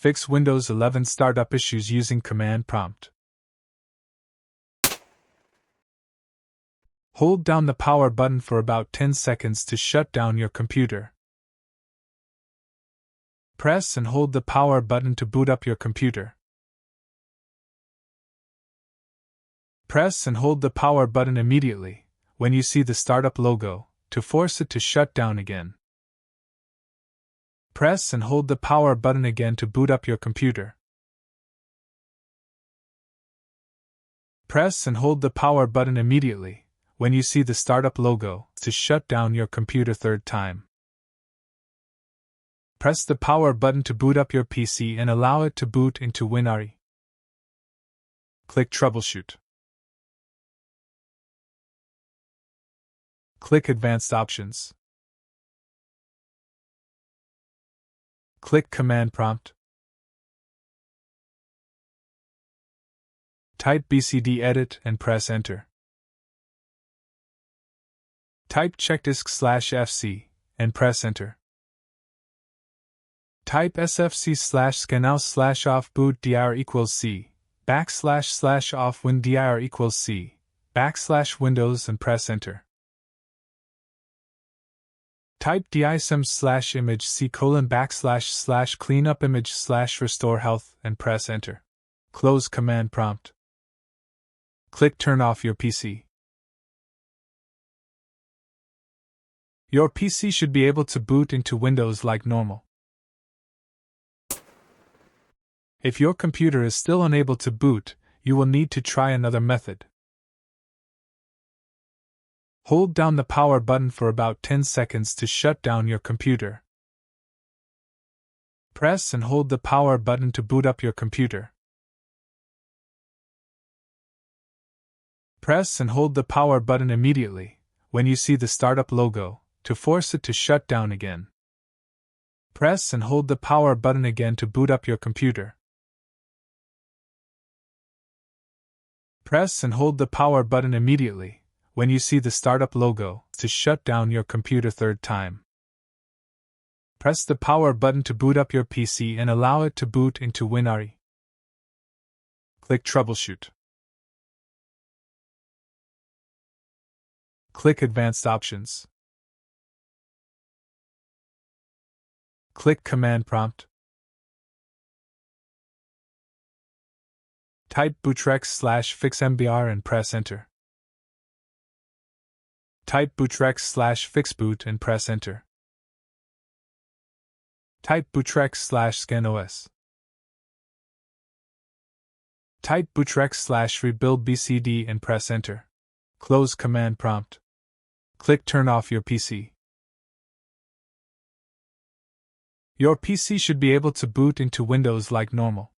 Fix Windows 11 startup issues using command prompt. Hold down the power button for about 10 seconds to shut down your computer. Press and hold the power button to boot up your computer. Press and hold the power button immediately, when you see the startup logo, to force it to shut down again. Press and hold the power button again to boot up your computer. Press and hold the power button immediately, when you see the startup logo, to shut down your computer third time. Press the power button to boot up your PC and allow it to boot into WinRE. Click Troubleshoot. Click Advanced Options. Click Command Prompt. Type BCD Edit and press Enter. Type checkdisk/fc and press Enter. Type sfc/scanout/off boot dir equals c, // off win dir equals c, /Windows and press Enter. Type dism/image c / cleanup image /restore health and press Enter. Close command prompt. Click Turn off your PC. Your PC should be able to boot into Windows like normal. If your computer is still unable to boot, you will need to try another method. Hold down the power button for about 10 seconds to shut down your computer. Press and hold the power button to boot up your computer. Press and hold the power button immediately, when you see the startup logo, to force it to shut down again. Press and hold the power button again to boot up your computer. Press and hold the power button immediately, when you see the startup logo, to shut down your computer third time. Press the power button to boot up your PC and allow it to boot into WinRE. Click Troubleshoot. Click Advanced Options. Click Command Prompt. Type bootrex/fixmbr and press Enter. Type bootrex/fixboot and press Enter. Type bootrex/scanos. Type bootrex/rebuild BCD and press Enter. Close command prompt. Click Turn off your PC. Your PC should be able to boot into Windows like normal.